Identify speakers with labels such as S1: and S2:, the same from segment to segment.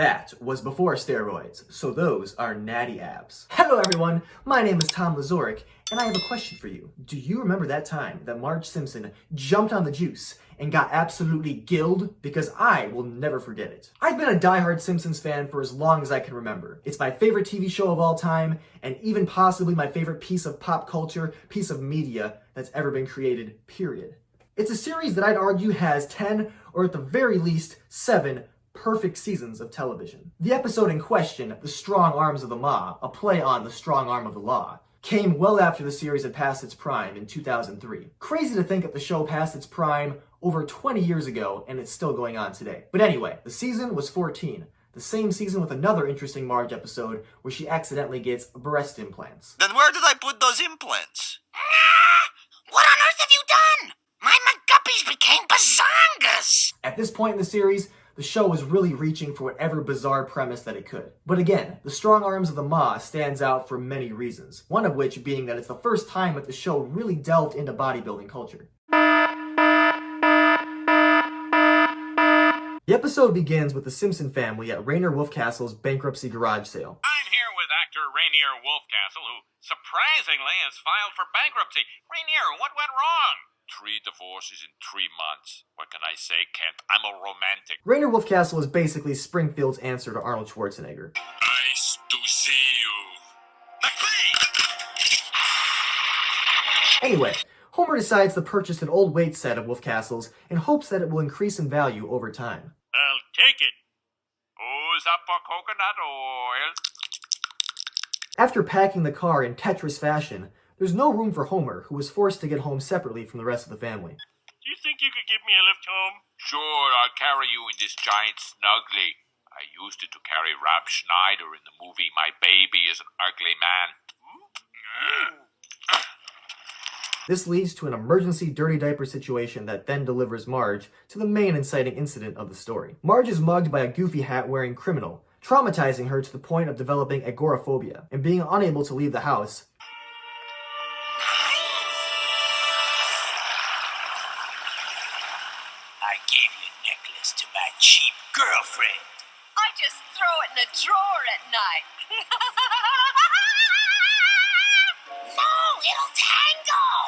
S1: That was before steroids, so those are natty abs. Hello everyone, my name is Tom Lazoric, and I have a question for you. Do you remember that time that Marge Simpson jumped on the juice and got absolutely gilled? Because I will never forget it. I've been a diehard Simpsons fan for as long as I can remember. It's my favorite TV show of all time, and even possibly my favorite piece of pop culture, piece of media that's ever been created, period. It's a series that I'd argue has 10, or at the very least, 7 perfect seasons of television. The episode in question, The Strong Arms of the Ma, a play on The Strong Arm of the Law, came well after the series had passed its prime in 2003. Crazy to think that the show passed its prime over 20 years ago and it's still going on today. But anyway, the season was 14. The same season with another interesting Marge episode where she accidentally gets breast implants.
S2: Then where did I put those implants? What on earth have you done? My McGuppies became bazongas!
S1: At this point in the series, the show was really reaching for whatever bizarre premise that it could. But again, The Strong Arms of the Ma stands out for many reasons, one of which being that it's the first time that the show really delved into bodybuilding culture. The episode begins with the Simpson family at Rainier Wolfcastle's bankruptcy garage sale.
S3: I'm here with actor Rainier Wolfcastle, who surprisingly has filed for bankruptcy. Rainier, what went wrong? 3 divorces in 3 months. What can I say, Kent? I'm a romantic.
S1: Rainier Wolfcastle is basically Springfield's answer to Arnold Schwarzenegger.
S3: Nice to see you.
S1: Anyway, Homer decides to purchase an old weight set of Wolfcastle's in hopes that it will increase in value over time.
S3: I'll take it. Who's up for coconut oil?
S1: After packing the car in Tetris fashion, there's no room for Homer, who was forced to get home separately from the rest of the family.
S3: Do you think you could give me a lift home? Sure, I'll carry you in this giant snuggly. I used it to carry Rob Schneider in the movie My Baby is an Ugly Man.
S1: This leads to an emergency dirty diaper situation that then delivers Marge to the main inciting incident of the story. Marge is mugged by a goofy hat-wearing criminal, traumatizing her to the point of developing agoraphobia and being unable to leave the house.
S2: I gave your necklace to my cheap girlfriend.
S4: I just throw it in a drawer at night.
S2: No, it'll tangle.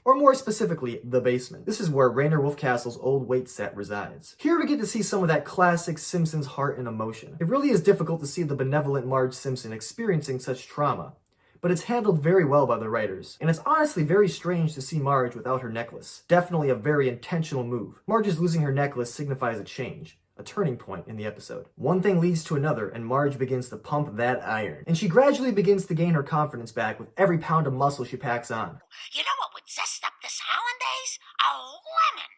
S1: Or more specifically, the basement. This is where Rainier Wolfcastle's old weight set resides. Here we get to see some of that classic Simpsons heart and emotion. It really is difficult to see the benevolent Marge Simpson experiencing such trauma, but it's handled very well by the writers. And it's honestly very strange to see Marge without her necklace. Definitely a very intentional move. Marge's losing her necklace signifies a change, a turning point in the episode. One thing leads to another, and Marge begins to pump that iron. And she gradually begins to gain her confidence back with every pound of muscle she packs on.
S2: You know what would zest up this holidays? A lemon.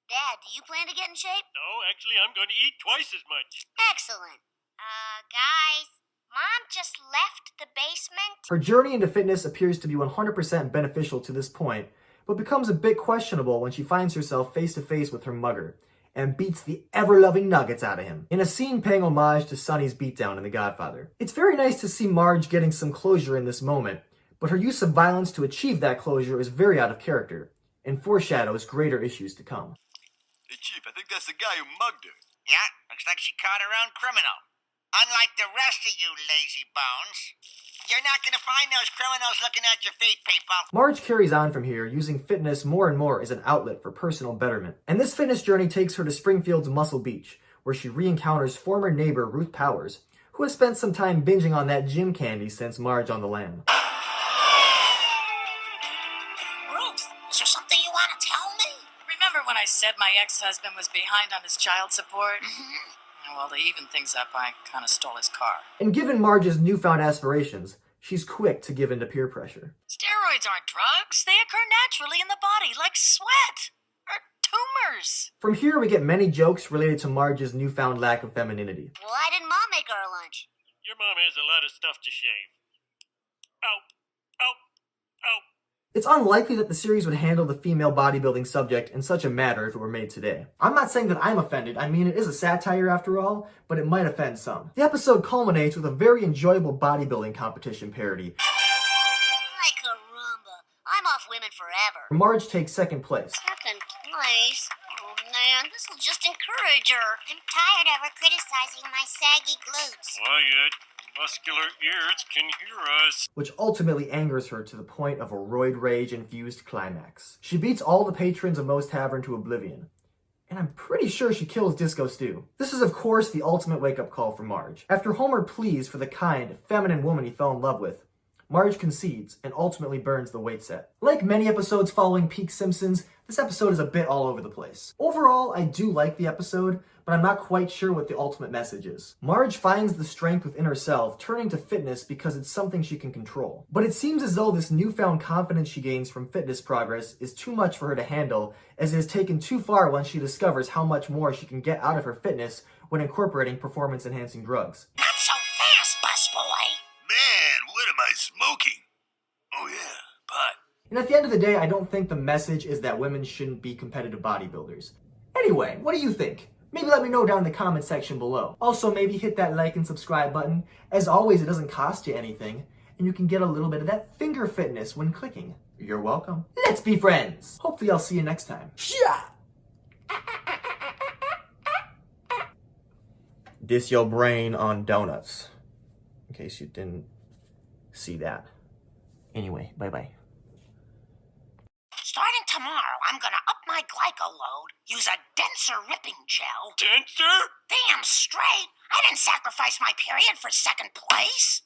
S4: Dad, do you plan to get in shape?
S3: No, actually, I'm going to eat twice as much.
S4: Excellent. Guys, Mom just left the basement.
S1: Her journey into fitness appears to be 100% beneficial to this point, but becomes a bit questionable when she finds herself face to face with her mugger, and beats the ever-loving nuggets out of him, in a scene paying homage to Sonny's beatdown in The Godfather. It's very nice to see Marge getting some closure in this moment, but her use of violence to achieve that closure is very out of character, and foreshadows greater issues to come.
S5: Hey, Chief, I think that's the guy who mugged her.
S2: Yeah, looks like she caught her own criminal. Unlike the rest of you lazy bones, you're not gonna find those criminals looking at your feet, people.
S1: Marge carries on from here, using fitness more and more as an outlet for personal betterment. And this fitness journey takes her to Springfield's Muscle Beach, where she re-encounters former neighbor Ruth Powers, who has spent some time binging on that gym candy since Marge on the Lam.
S2: Ruth, is there something you want to tell me?
S6: Remember when I said my ex-husband was behind on his child support? Well, to even things up, I kind of stole his car.
S1: And given Marge's newfound aspirations, she's quick to give in to peer pressure.
S6: Steroids aren't drugs. They occur naturally in the body, like sweat or tumors.
S1: From here, we get many jokes related to Marge's newfound lack of femininity.
S4: Why didn't Mom make her lunch?
S3: Your mom has a lot of stuff to shave. Ow. Ow. Ow.
S1: It's unlikely that the series would handle the female bodybuilding subject in such a matter if it were made today. I'm not saying that I'm offended, I mean it is a satire after all, but it might offend some. The episode culminates with a very enjoyable bodybuilding competition parody.
S4: Like caramba, I'm off women forever.
S1: Marge takes second place.
S4: Second place? Oh man, this is just encourage her. I'm tired of her criticizing my saggy glutes.
S3: Quiet. Muscular ears can hear us.
S1: Which ultimately angers her to the point of a roid rage-infused climax. She beats all the patrons of Moe's Tavern to oblivion. And I'm pretty sure she kills Disco Stew. This is of course the ultimate wake-up call for Marge. After Homer pleads for the kind, feminine woman he fell in love with, Marge concedes and ultimately burns the weight set. Like many episodes following peak Simpsons, this episode is a bit all over the place. Overall, I do like the episode, but I'm not quite sure what the ultimate message is. Marge finds the strength within herself, turning to fitness because it's something she can control. But it seems as though this newfound confidence she gains from fitness progress is too much for her to handle, as it is taken too far once she discovers how much more she can get out of her fitness when incorporating performance-enhancing drugs.
S2: Not so fast, busboy.
S5: Man, what am I smoking? Oh yeah, pot.
S1: And at the end of the day, I don't think the message is that women shouldn't be competitive bodybuilders. Anyway, what do you think? Maybe let me know down in the comment section below. Also, maybe hit that like and subscribe button. As always, it doesn't cost you anything, and you can get a little bit of that finger fitness when clicking. You're welcome. Let's be friends. Hopefully I'll see you next time. Yeah. This your brain on donuts. In case you didn't see that. Anyway, bye-bye.
S2: Starting tomorrow, I'm gonna up my glyco load, use a denser ripping gel.
S3: Denser?
S2: Damn straight! I didn't sacrifice my period for second place.